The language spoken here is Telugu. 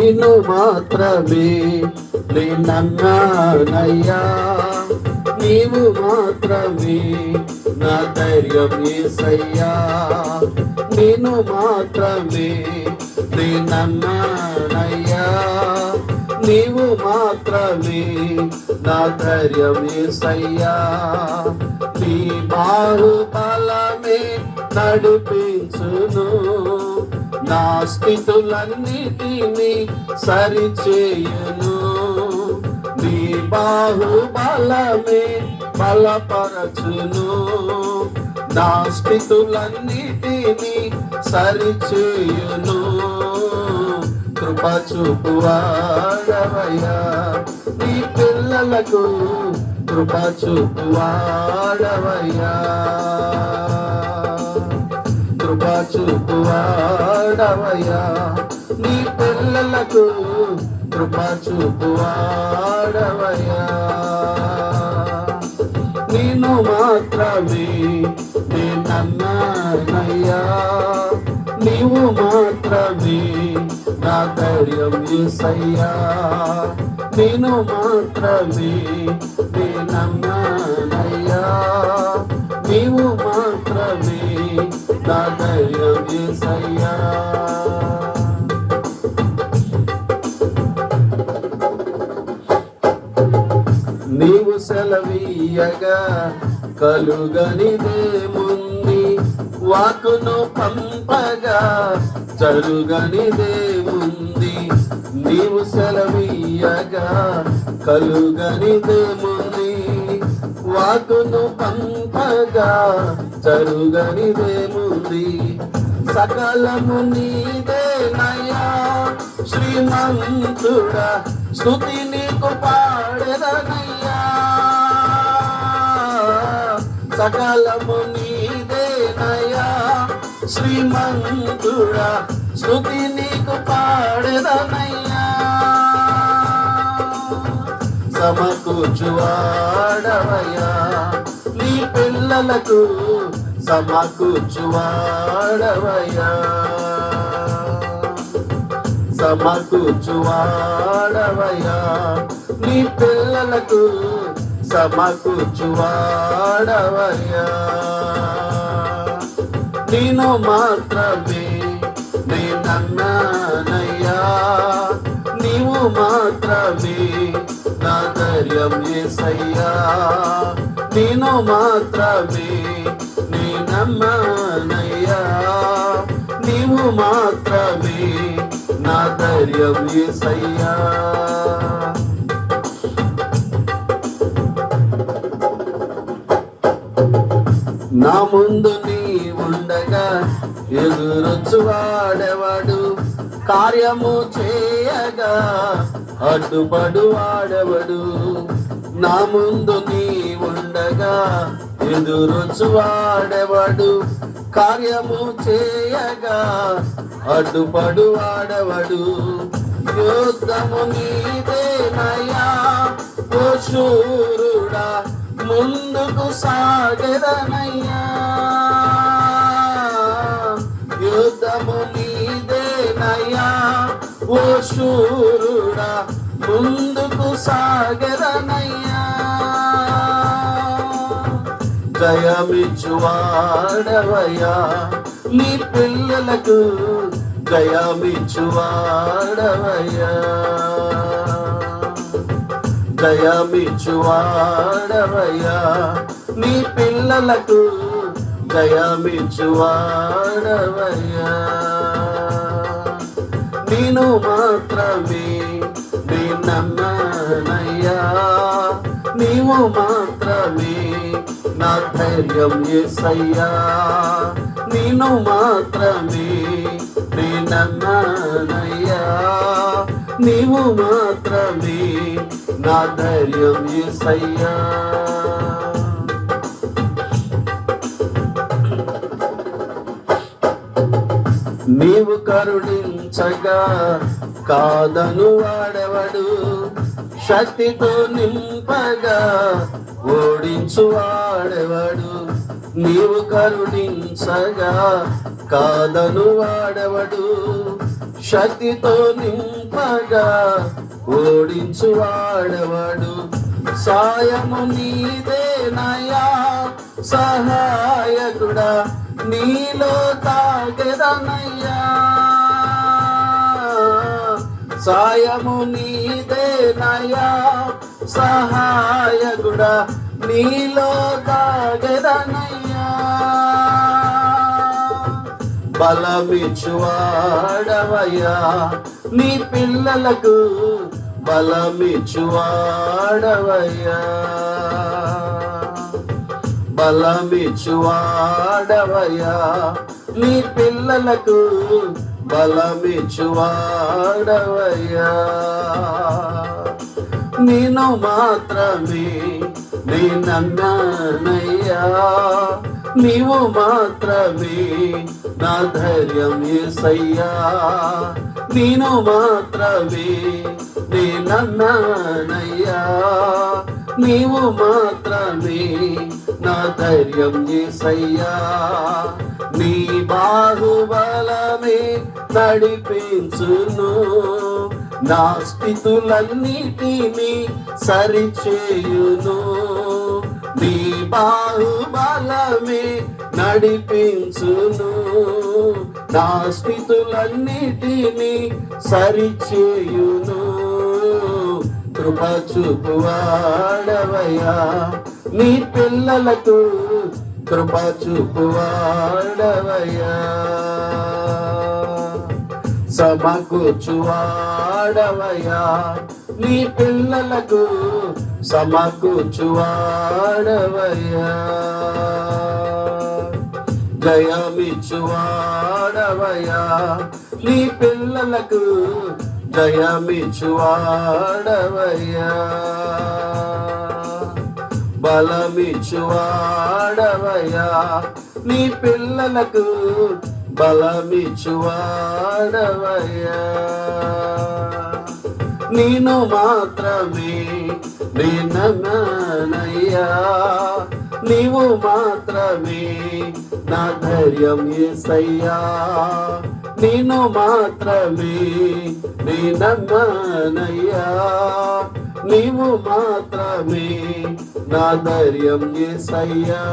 నిన్ను మాత్రమే నేనన్నానయ్యా, నీవు మాత్రమే నా ధైర్యం యేసయ్యా, నిన్ను మాత్రమే నేనన్నానయ్యా, నీవు మాత్రమే నా ధైర్యం యేసయ్యా, నీ బాహుబలమే నడిపించును, నా స్థితులన్నిటినీ సరిచేయును, నీ బాహుబలమే బలపరచును, నా స్థితులన్నిటినీ సరిచేయును. కృప చూపువాడవయ్యా నీ పిల్లలకు, కృప చూపువాడవయ్యా, కృప చూపువాడవయ్యా నీ పిల్లలకు, కృప చూపువాడవయ్యా, నిన్ను మాత్రమే నేనన్నానయ్యా, నీవు మాత్రమే నా ధైర్యం యేసయ్యా, నిన్ను మాత్రమే నేనన్నానయ్యా, నీవు మాత్రమే నా ధైర్యం యేసయ్యా. నీవు సెలవీయగా కలుగనిదేముంది, వాకును పంపగా జరుగనిదేముంది, నీవు సెలవీయగా కలుగనిదేముంది, వాకును పంపగా జరుగనిదేముంది, సకలము నీదేనయ్యా శ్రీమంతుడా, స్తుతి నీకు పాడెదనయ్యా, సకలము నీదేనయ్యా శ్రీమంతుడా, స్తుతి నీకు పాడెదనయ్యా, సమకూర్చువాడవయ్యా నీ పిల్లలకు, సమకూర్చువాడవయ్యా, సమకూర్చువాడవయ్యా నీ పిల్లలకు, సమకూర్చువాడవయ్యా, నిన్ను మాత్రమే నేనన్నానయ్యా, నీవు మాత్రమే నా ధైర్యం యేసయ్యా, నిన్ను మాత్రమే నేనన్నానయ్యా, నీవు మాత్రమే నా ధైర్యం యేసయ్యా. నా ముందు నీ ఉండగా ఎదురొచ్చు వాడెవడు, కార్యము చేయగా అడ్డుపడు వాడెవడు, నా ముందు నీ ఉండగా ఎదురొచ్చు వాడెవడు, కార్యము చేయగా అడ్డుపడు వాడెవడు, యుద్ధము నీదేనయ్యా ఓ శూరుడా, ముందుకు సాగెదనయ్యా, యుద్ధము నీదేనయ్యా ఓ శూరుడా, ముందుకు సాగెదనయ్యా, జయమిచ్చువాడవయ్యా నీ పిల్లలకు, జయమిచ్చువాడవయ్యా, జయమిచ్చువాడవయ్యా నీ పిల్లలకు, జయమిచ్చువాడవయ్యా, నిన్ను మాత్రమే నేనన్నానయ్యా, నీవు మాత్రమే నా ధైర్యం యేసయ్యా, నిన్ను మాత్రమే నేనన్నానయ్యా, నీవు మాత్రమే నా ధైర్యం యేసయ్యా. నీవు కరుణించగా కాదను వాడెవడు, శక్తితో నింపగా ఓడించు వాడెవడు, నీవు కరుణించగా కాదను వాడెవడు, శక్తితో నింపగా నింపగా ఓడించువాడెవడు? సాయము నీదేనయ్యా సహాయకుడా, నీలో తాగెదనయ్యా. సాయము నీదేనయ్యా సహాయకుడా, నీలో తాగెదనయ్యా. బలమిచ్చువాడవయ్యా నీ పిల్లలకు, బలమిచ్చువాడవయ్యా. బలమిచ్చువాడవయ్యా నీ పిల్లలకు, బలమిచ్చువాడవయ్యా. నేను మాత్రమే నేనన్నానయ్యా, నీవు మాత్రమే నా ధైర్యం యేసయ్యా. నేను మాత్రమే నేనన్నానయ్యా, నీవు మాత్రమే నా ధైర్యం యేసయ్యా. నీ బాహుబలమే నడిపించును, నా స్థితులన్నిటినీ సరిచేయును. నీ బాహుబలమే నడిపించును, నా స్థితులన్నిటినీ సరిచేయును. కృప చూపువాడవయ్యా నీ పిల్లలకు, కృప చూపువాడవయ్యా. సమకూర్చువాడవయ్యా నీ పిల్లలకు, సమకూర్చువాడవయ్యా. జయమిచ్చువాడవయ్యా నీ పిల్లలకు, జయమిచ్చువాడవయ్యా. బలమిచ్చువాడవయ్యా నీ పిల్లలకు, బలమిచ్చువాడవయ్యా. నేను మాత్రమే నేనన్నానయ్యా, నీవు మాత్రమే నా ధైర్యం యేసయ్యా. నేను మాత్రమే నేనన్నానయ్యా, నీవు మాత్రమే నా ధైర్యం యేసయ్యా.